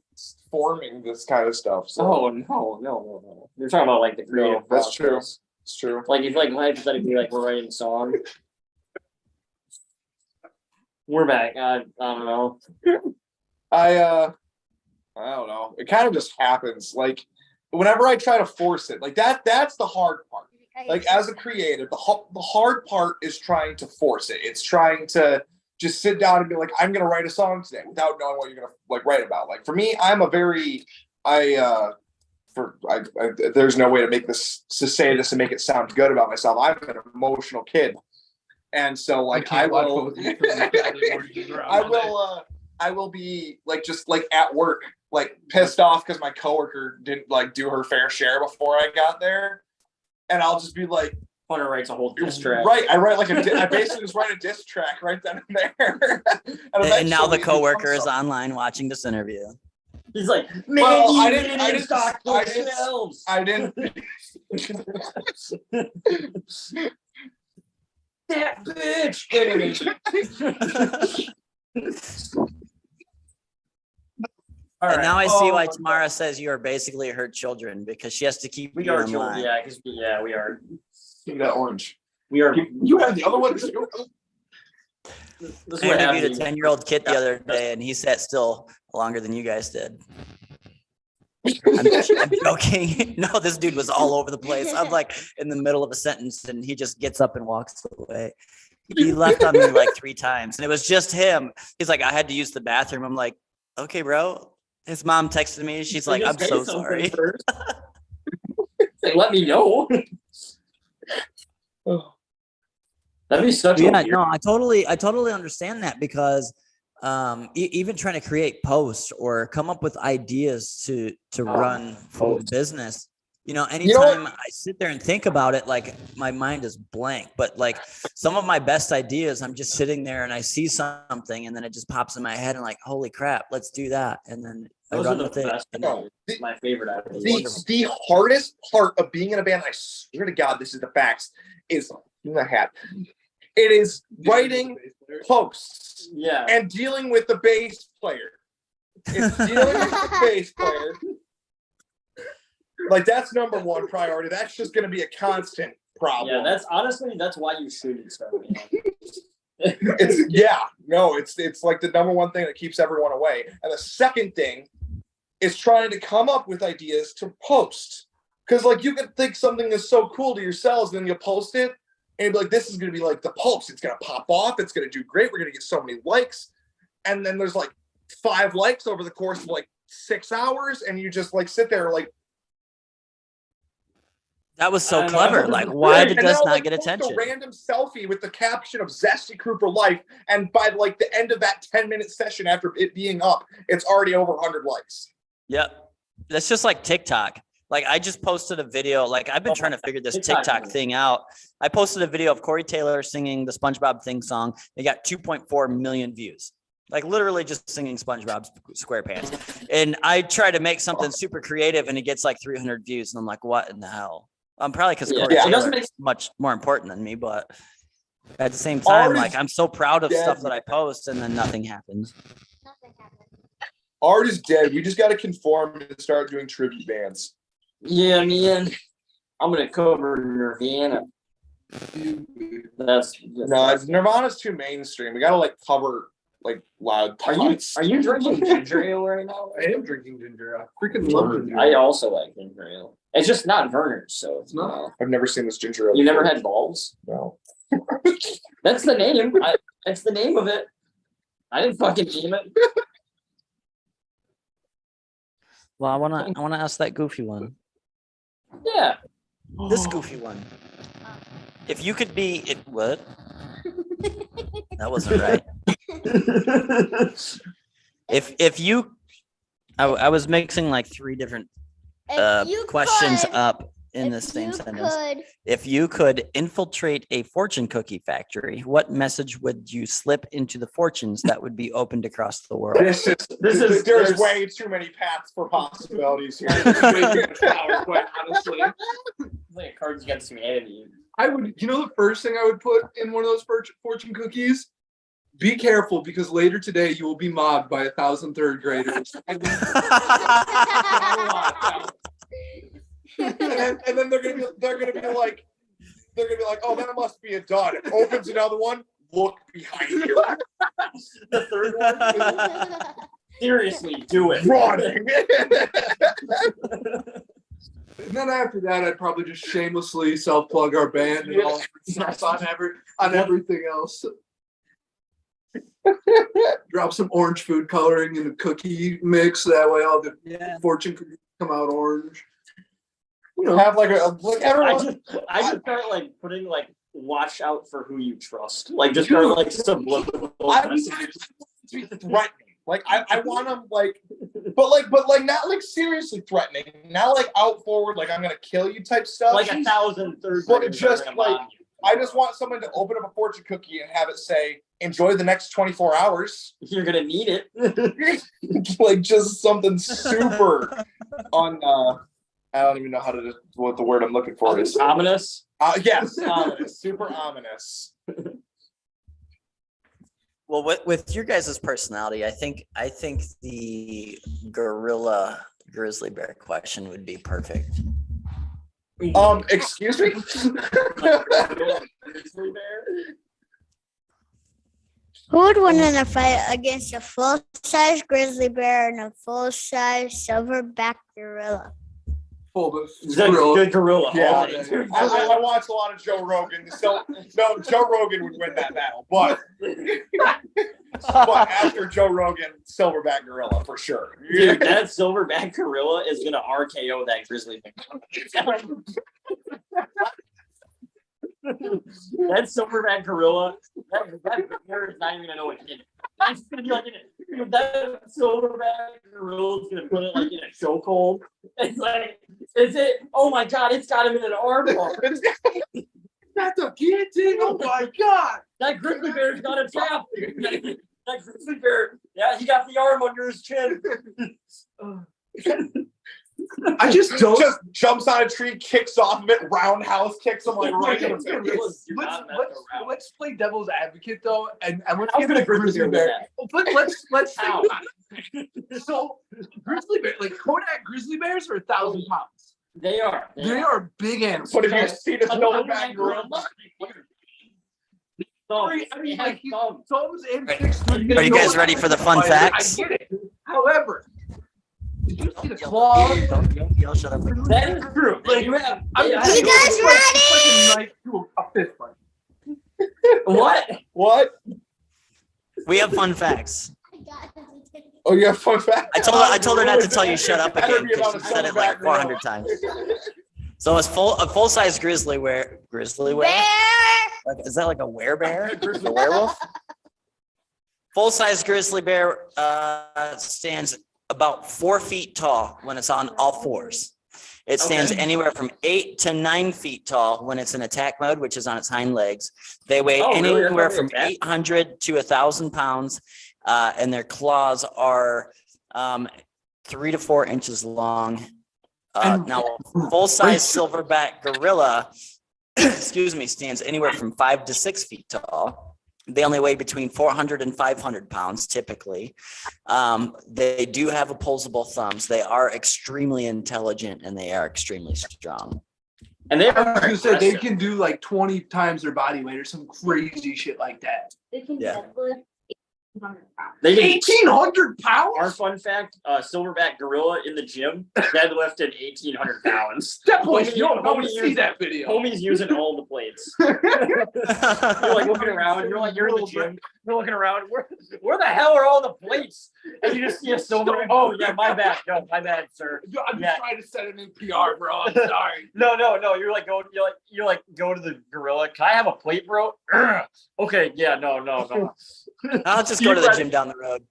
forming this kind of stuff. So Oh no. You're talking about like the creative that's true. process. it's true. Like if like hypothetically like we're writing a song. We're back. I don't know. I don't know. It kind of just happens. Like whenever I try to force it, like that's the hard part. Like as a creative, the hard part is trying to force it. It's trying to just sit down and be like, I'm gonna write a song today without knowing what you're gonna like write about. Like for me, I'm a very there's no way to say this and make it sound good about myself. I'm an emotional kid. And so like I will I will be like just like at work, like pissed off because my coworker didn't like do her fair share before I got there. And I'll just be like, Hunter writes a whole diss track. right. I write like I basically just write a diss track right then and there. And now the eventually it coworker becomes is something. online watching this interview. He's like, man, Well, you I didn't stock I didn't- bookshelves. I didn't That bitch. All And right. now I see Oh why my Tamara says you are basically her children because she has to keep We you are in children. line. Yeah, because we are. give me that orange. We are. You have the other one too. This is I what interviewed a happens. 10-year-old kid the other day and he sat still longer than you guys did. I'm joking. No, this dude was all over the place. I'm like in the middle of a sentence and he just gets up and walks away. He left on me like 3 times and it was just him. He's like, I had to use the bathroom. I'm like, okay, bro. His mom texted me. She's like, I'm Just so say something sorry. first. Say, let me know. That'd be such a Yeah, weird. no, I totally understand that because even trying to create posts or come up with ideas to run for the business, you know, know what? anytime I sit there and think about it, like my mind is blank. But like some of my best ideas, I'm just sitting there and I see something and then it just pops in my head and like, holy crap, let's do that. And then I Those are run the with it. best. And No, My favorite ideas. the hardest part of being in a band, I swear to God, this is the facts, is in the hat. It is writing posts Yeah. and dealing with the bass player. It's dealing with the bass player. Like that's number one priority. That's just going to be a constant problem. Yeah, that's honestly that's why you shouldn't start a band. It's like the number one thing that keeps everyone away. And the second thing is trying to come up with ideas to post. Because like you can think something is so cool to yourselves, then you post it, and you'll be like, this is gonna be like the post. It's gonna pop off, it's gonna do great, we're gonna get so many likes. And then there's like 5 likes over the course of like 6 hours, and you just like sit there like that was I so don't clever. know. Like, why did and this they'll, not like, get post attention? A random selfie with the caption of Zesty Crew for Life, and by like the end of that 10-minute session after it being up, it's already over 100 likes. Yep. That's just like TikTok. Like I just posted a video, like I've been trying to figure this TikTok. TikTok thing out. I posted a video of Corey Taylor singing the SpongeBob theme song. It got 2.4 million views. Like literally just singing SpongeBob SquarePants. And I try to make something super creative and it gets like 300 views. And I'm like, what in the hell? Probably because Yeah. Corey Yeah. It Taylor doesn't make- is much more important than me, but at the same time, Art is like I'm so proud of dead, stuff that I man. post and then nothing happens. Nothing happened. Art is dead. We just got to conform and start doing tribute bands. Yeah, man. I'm gonna cover Nirvana. That's No, Nirvana's too mainstream. We got to like cover like loud. Are you drinking ginger ale right now? I am drinking ginger. I freaking love ginger. I also like ginger ale. It's just not Verner's, so It's not. I've never seen this ginger ale. You never before. had balls? No. That's the name. That's the name of it. I didn't fucking name it. Well, I wanna ask that goofy one. Yeah. This goofy one. If you could be it, what? That wasn't right. If you, I was mixing like three different If you questions could- up in the if same you sentence. could- If you could infiltrate a fortune cookie factory, what message would you slip into the fortunes that would be opened across the world? There's there's- way too many paths for possibilities here. Quite honestly. Like Cards Against Humanity. I would, the first thing I would put in one of those fortune cookies? Be careful because later today you will be mobbed by 1,000 third graders. and then they're gonna be like, oh, that must be a dud. Opens another one. Look behind you. The third one. Seriously, do it. Run. And then after that, I'd probably just shamelessly self-plug our band and all stuff on everything else. Drop some orange food coloring in the cookie mix. That way, all the fortune cookies come out orange. Have like everyone. I just start like putting like watch out for who you trust. Like just start like subliminal. I was be threatening. Like I want them like, but not like seriously threatening. Not like out forward, like I'm gonna kill you type stuff. Like 1,000 third But graders just are gonna like- mob you. I just want someone to open up a fortune cookie and have it say, "Enjoy the next 24 hours." You're gonna need it. Like just something super on. I don't even know what the word I'm looking for is. Ominous. Yes, ominous. Super ominous. Well, with your guys' personality, I think the gorilla grizzly bear question would be perfect. Excuse me. Grizzly bear. Who would win in a fight against a full-size grizzly bear and a full-size silverback gorilla? The gorilla. Yeah. Oh, I watch a lot of Joe Rogan, so no, Joe Rogan would win that battle, but after Joe Rogan, silverback gorilla for sure. Dude, that silverback gorilla is gonna RKO that grizzly bear. That silverback gorilla, that bear is not even gonna know what hit it. It's gonna be like that silverback gorilla is gonna put it like in a chokehold. It's like, is it? Oh my god, it's got him in an arm bar. That's a guillotine. Oh my god. That grizzly bear's got a tap. That grizzly bear, yeah, he got the arm under his chin. I just don't. Just jumps on a tree, kicks off of it, roundhouse kicks him like right in the face. Gorillas do not mess around. Let's play devil's advocate though, and let's How give could it a a grizzly grizzly bear. bear But let's think How? about it. So grizzly bear, like Kodak grizzly bears, are 1,000 pounds. They are. They are big animals. But if you see the silverback gorilla, I mean, like he's thumbs. thumbs and Right. six. Are you guys ready for the fun facts? I get it. However, did you see the claw? Y'all shut up. That is true. Like, you have. I'm they not have- You guys it's like a knife to a fist fight. What? what? We have fun facts. Oh, you have fun fact. I told her not to tell you shut up again because she said it like 400 times. So a full size grizzly bear. Bear. Like, is that like a werebear? A werewolf? Full size grizzly bear stands about 4 feet tall when it's on all fours. It stands Okay. anywhere from 8 to 9 feet tall when it's in attack mode, which is on its hind legs. They weigh Oh, really? anywhere That's from not very 800 to 1,000 pounds, and their claws are 3 to 4 inches long. Now, full size silverback gorilla, excuse me, stands anywhere from 5 to 6 feet tall. They only weigh between 400 and 500 pounds typically. They do have opposable thumbs. They are extremely intelligent and they are extremely strong. And they I was gonna say they aggressive. can do like 20 times their body weight or some crazy shit like that. Yeah. They did 1,800 our pounds. fun fact, silverback gorilla in the gym deadlifted 1,800 pounds. That boy's Homie- young. I want homie to see used- that video. Homie's using all the plates. You're like looking around, you're in the gym, you're looking around, where the hell are all the plates? And you just see a silver, oh yeah, my bad, no, my bad, sir. I'm Yeah. trying to set it in PR, bro. I'm sorry. No, you're like go to the gorilla. Can I have a plate, bro? Ugh. Okay, yeah, no. I'll just go to the gym down the road.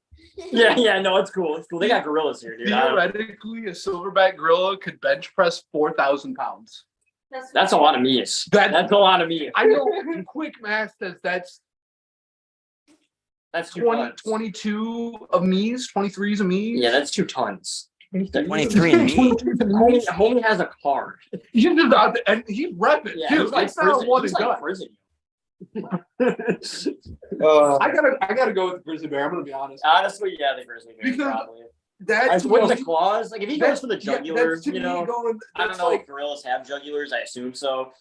Yeah, no, it's cool. They got gorillas here, dude. Theoretically, a silverback gorilla could bench press 4,000 pounds. That's a lot of meat. That's a lot of meat. I know in quick math that's That's 20, 2 tons. 22 of me's, 23s of me's. Yeah, that's 2 tons. 23 and me. Homie has a car. He's just out there, and he's repping, Yeah, dude. he's like It's not a prison. one He's and like done. prison. I gotta go with the grizzly bear. I'm gonna be honest. Honestly, yeah, the grizzly bear Because probably. That's With the claws, like if he goes that's- for the yeah, jugular, that's to you me know, going- I don't that's know like- if gorillas have jugulars. I assume so.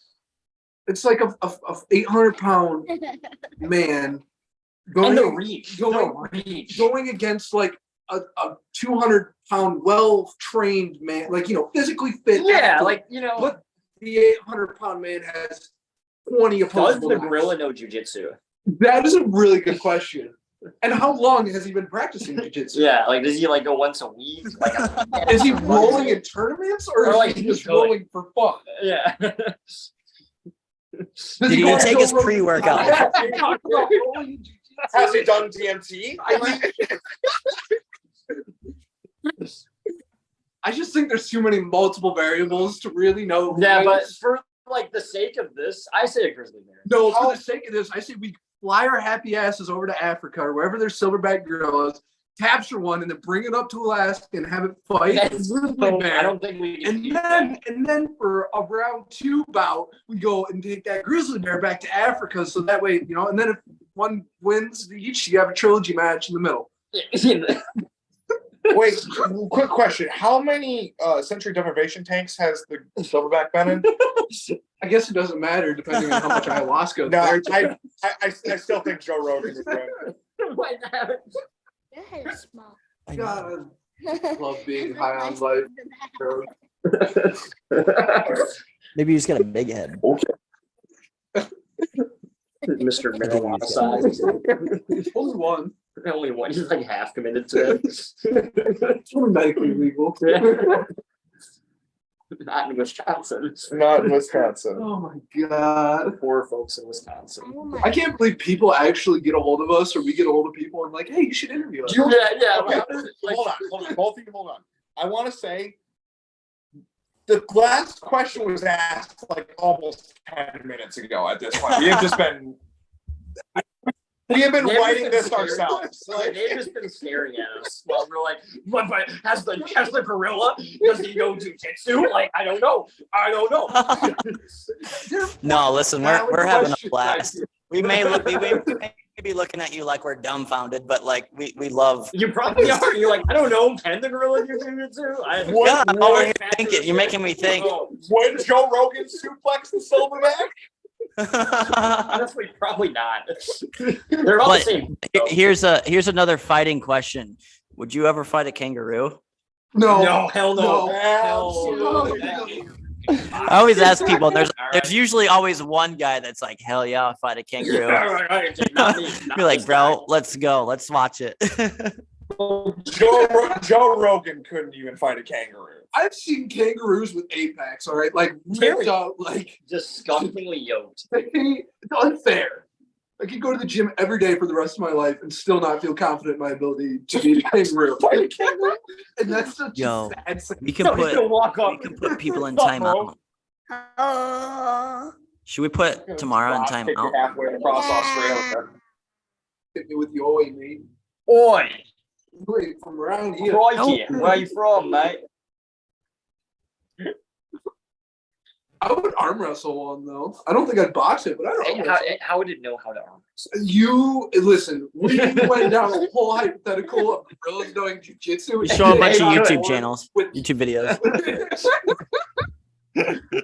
It's like a 800-pound man And the going reach, going- going against like a 200-pound well-trained man, like physically fit. Yeah, athlete. like you know. But the 800-pound man has 20 Does opposable the knives. gorilla know jujitsu? That is a really good question. And how long has he been practicing jiu-jitsu? Yeah, like does he like go once a week? Like Is he rolling in tournaments or, Or, is like, he just he's going- rolling for fun? Yeah. Does Did he go take to his Joe Rogan? pre-workout? He talked about rolling in jiu-jitsu. Has he done DMT? I just think there's too many multiple variables to really know. Yeah, but what- for like the sake of this, I say a grizzly bear. no, for the sake of this, I say we fly our happy asses over to Africa or wherever there's silverback gorillas, capture one, and then bring it up to Alaska and have it fight. That's- the grizzly bear. I don't think we can do And then for a round 2 bout, we go and take that grizzly bear back to Africa. So that way, and then if one wins each, you have a trilogy match in the middle. that. Wait, quick question. How many sensory deprivation tanks has the silverback been in? I guess it doesn't matter depending on how much ayahuasca. No, there. I still think Joe Rogan would win. Might have it. Your head is small. God, I love being high on life. Maybe you just got a big head. Mr. I think we Marijuana just size. Only one. Only one. He's like half committed to it. It's only medically legal. Not in Wisconsin. Not in Wisconsin. Oh my God. Poor folks in Wisconsin. Oh my I can't believe people actually get a hold of us or we get a hold of people and like, hey, you should interview us. You- Yeah. Okay, Like, hold on. Both of you, hold on. I want to say the last question was asked like almost 10 minutes ago at this point. We have just been They've writing been this staring- ourselves. Like, they've just been staring at us while we're like, but has the gorilla, does he know jujitsu? Like, I don't know. No, listen, we're having a Question. blast. We may be looking at you like we're dumbfounded, but like we love. You probably are. You're like, I don't know. Can the gorilla do jujitsu? What- Yeah, I'm what over here thinking. You're making me think. Would Joe Rogan suplex the silverback? Honestly, probably not. They're all the But same. Here's another fighting question. Would you ever fight a kangaroo? No. No, hell no. No. Hell No. I always ask people. There's usually always one guy that's like, hell yeah, I'll fight a kangaroo. Not me. Be like, bro, let's go. Let's watch it. Joe Rogan couldn't even fight a kangaroo. I've seen kangaroos with apex, all right? Like, ripped out, like, Disgustingly yoked. it's unfair. I could go to the gym every day for the rest of my life and still not feel confident in my ability to beat a kangaroo. Fight a kangaroo? And that's such Yo, a sad thing. We can No, he's gonna put walk up. people in What's up, bro? timeout. Oh. Should we put Tamara in Kick you timeout? halfway across Australia. Hit me with the oi, mate. Oi, Wait, from around here. crikey, where are you from, mate? I would arm wrestle one though. I don't think I'd box it, but I'd arm How, wrestle. how would it know how to arm wrestle? You listen. We went down a whole hypothetical of gorillas doing jujitsu. We show a bunch of Hey, YouTube good. channels, With- YouTube videos.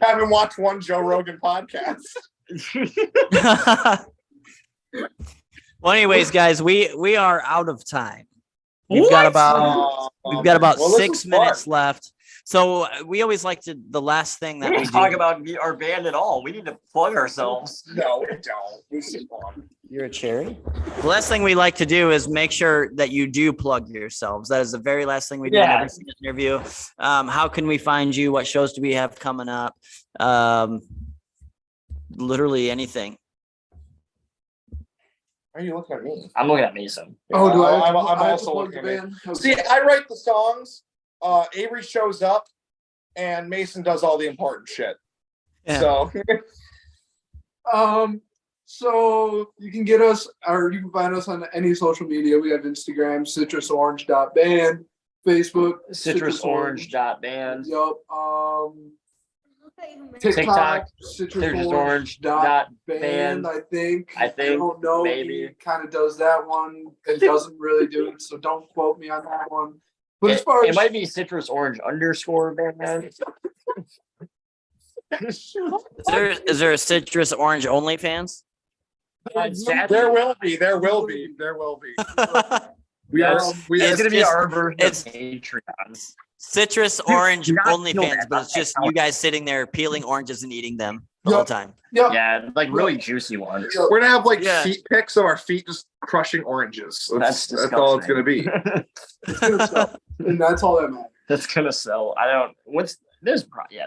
Haven't watched one Joe Rogan podcast. Well, anyways, guys, we are out of time. We've got about Well, this 6 was minutes fun. left. So we always like to the last thing We that we didn't talk do. about our band at all. We need to plug ourselves. No, we don't. This is fun. You're a cherry. The last thing we like to do is make sure that you do plug yourselves. That is the very last thing we do in Yeah. every single interview. How can we find you? What shows do we have coming up? Literally anything. Why are you looking at me? I'm looking at Mason. Oh, do I? I'm I have to also plug looking the at me. band? See, I write the songs. Avery shows up, and Mason does all the important shit. Yeah. So So you can get us, or you can find us on any social media. We have Instagram, citrusorange.band, Facebook, Citrusorange.band. Yup. TikTok, citrusorange.band. I think. I think, don't know. maybe. He kind of does that one and doesn't really do it. So don't quote me on that one. But as far It as might be Citrus Orange _band. Is there a citrus orange OnlyFans? there will be. We are. It's gonna be it's- our version it's- of Patreon. Citrus orange you gotta know OnlyFans, that. but it's just you guys sitting there peeling oranges and eating them the whole time. Yep. Yeah, like really juicy ones. We're gonna have like Yeah. feet pics of our feet just crushing oranges. That's all it's gonna be. It's gonna sell. And that's all that matters. That's gonna sell. I don't. What's there's a market.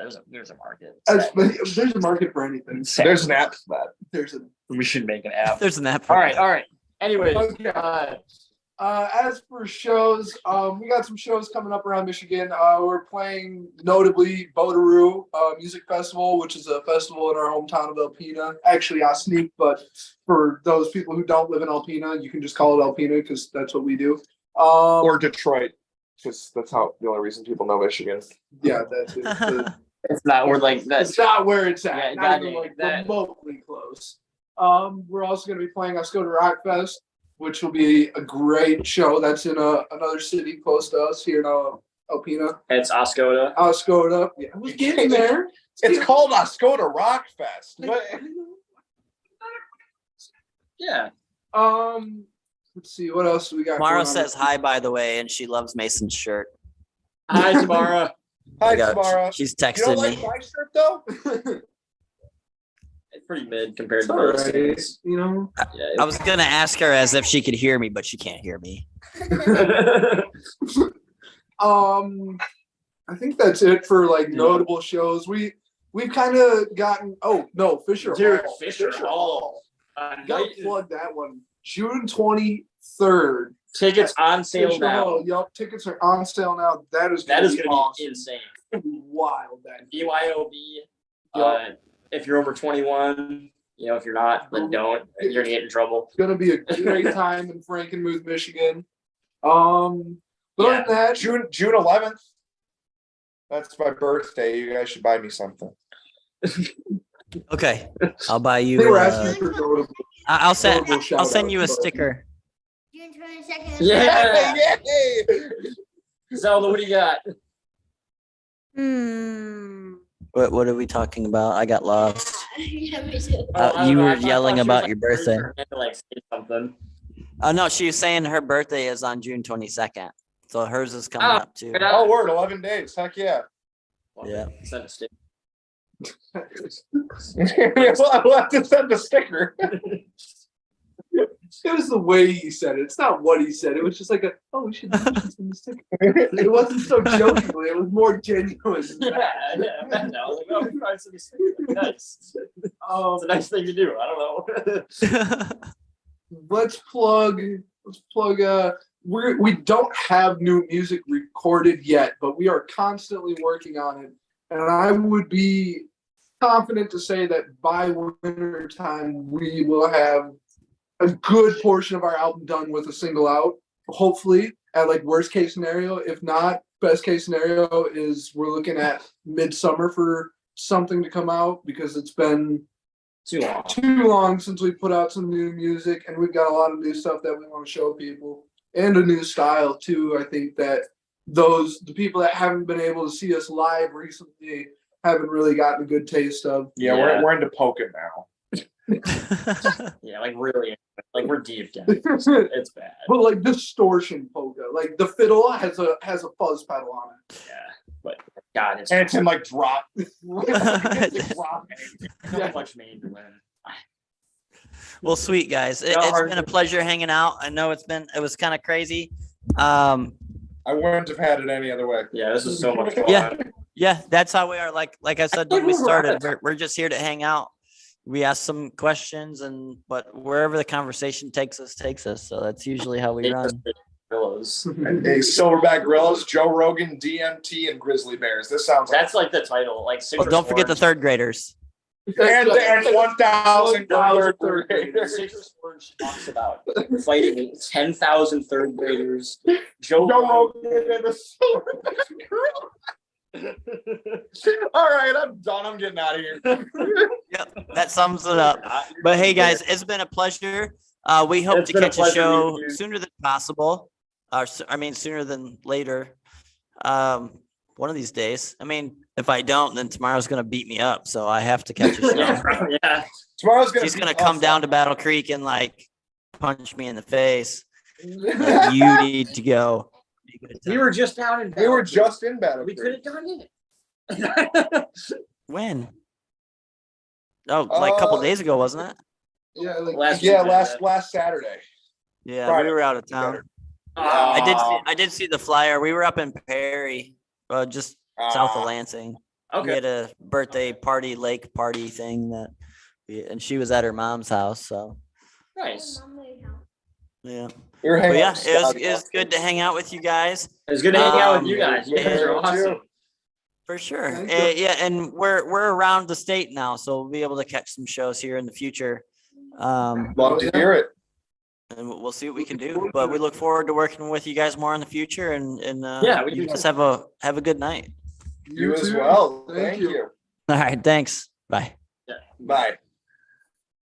There's a market for anything. There's an app for that. There's a We should make an app. There's an app. All right. Anyways, Okay. As for shows, we got some shows coming up around Michigan. We're playing notably Bodaroo Music Festival, which is a festival in our hometown of Alpena. Actually, Osneek, but for those people who don't live in Alpena, you can just call it Alpena because that's what we do. Or Detroit, because that's how the only reason people know Michigan. Yeah, that's it. it's not. We're like It's that's. not where it's at. Yeah, Not got even it. like That- remotely close. We're also going to be playing Oscoda Rock Fest, which will be a great show. That's in another city close to us here in Alpena. It's Oscoda. Oscoda. Yeah, I was getting there. It's called Oscoda Rock Fest. What? Yeah. Let's see what else we got. Mara going on. says hi, by the way, and she loves Mason's shirt. Hi, Tamara. Hi, I got- Tamara. She's You don't texted like me. my shirt though? It's pretty mid compared It's to all most right, things. you know. Yeah. I was gonna ask her as if she could hear me, but she can't hear me. I think that's it for like notable shows. We've kind of gotten. Oh no, Fisher Dude, Hall. Fisher Hall. Gotta plug that one. June 23rd. Tickets on sale Fisher now. Hall. Yup, tickets are on sale now. That is That is gonna awesome. be insane. Wild. That BYOB. Yup. If you're over 21, if you're not, then don't. You're gonna get in trouble. It's gonna be a great time in Frankenmuth, Michigan. But other than that, June 11th. That's my birthday. You guys should buy me something. Okay, I'll buy they you. were asking for notable. I'll send. notable I'll send you a shout-outs, but- sticker. June 22nd. Yeah. Yay! Zelda, what do you got? What are we talking about? I got lost. Yeah, me too. I You don't know, were I thought yelling she was, about like, your birthday. trying to, like, say something. Oh no, she was saying her birthday is on June 22nd, so hers is coming Oh, up too. yeah. Oh, word, 11 days. Heck yeah. Yeah. Send a stick. We'll have to send a sticker. It was the way he said it. It's not what he said. It was just like we should send the sticker. It wasn't so jokingly. It was more genuine. Yeah. I was like, oh, we probably send a sticker. Nice. It's a nice thing to do. I don't know. Let's plug. We don't have new music recorded yet, but we are constantly working on it. And I would be confident to say that by winter time we will have a good portion of our album done with a single out. Hopefully, at like worst case scenario. If not, best case scenario is we're looking at midsummer for something to come out because it's been Too long. too long since we put out some new music, and we've got a lot of new stuff that we want to show people and a new style too. I think that the people that haven't been able to see us live recently haven't really gotten a good taste of. Yeah, Yeah. We're into poking now. Yeah, like really, like we're deep down. It's bad. But like distortion polka, like the fiddle has a fuzz pedal on it. Yeah, but God, it's And it's in like drop. so much mandolin. Well, sweet guys. Yeah, It's hard been a to- pleasure hanging out. I know it was kind of crazy. I wouldn't have had it any other way. Yeah, this is so much fun. Yeah. Yeah, that's how we are. Like I said when we started, we're just here to hang out. We ask some questions but wherever the conversation takes us. So that's usually how we run. Pillows. Hey, Silverback Gorillas, Joe Rogan, DMT, and Grizzly Bears. This sounds like That's like the title. Like Oh, don't forget the Orange. third graders. and 1,000 third graders. Citrus Orange talks about fighting 10,000 third graders. Joe Joe Rogan. Rogan and the Silverback Gorilla. All right, I'm done. I'm getting out of here. Yep, that sums it up. But hey, guys, it's been a pleasure. We hope It's to been a catch a pleasure show meeting you. sooner than possible. Sooner than later. One of these days. I mean, if I don't, then tomorrow's gonna beat me up. So I have to catch a show. Yeah. Tomorrow's gonna. She's be gonna come awesome. down to Battle Creek and like punch me in the face. Like, you need to go. We were just down in. We were just in Battle We Creek. could have done it. When? Oh, like a couple Uh, days ago, wasn't it? Yeah, like Last Yeah, weekend, last Saturday. Yeah, Friday. we were out of town. Ah, I did see the flyer. We were up in Perry, just south of Lansing. We Okay. had a birthday party, lake party thing and she was at her mom's house. So Nice. yeah, We were but hanging yeah, out with it Scotty. was good to hang out with you guys It's good to hang out with you guys. You yeah, guys are you awesome. too. for sure. Thank you. Yeah, and we're around the state now, so we'll be able to catch some shows here in the future. Love to hear it. And we'll see what we can do. But we look forward to working with you guys more in the future. And Yeah, we you do. guys have a good night. You as too. well. Thank you. All right, thanks. Bye. Bye.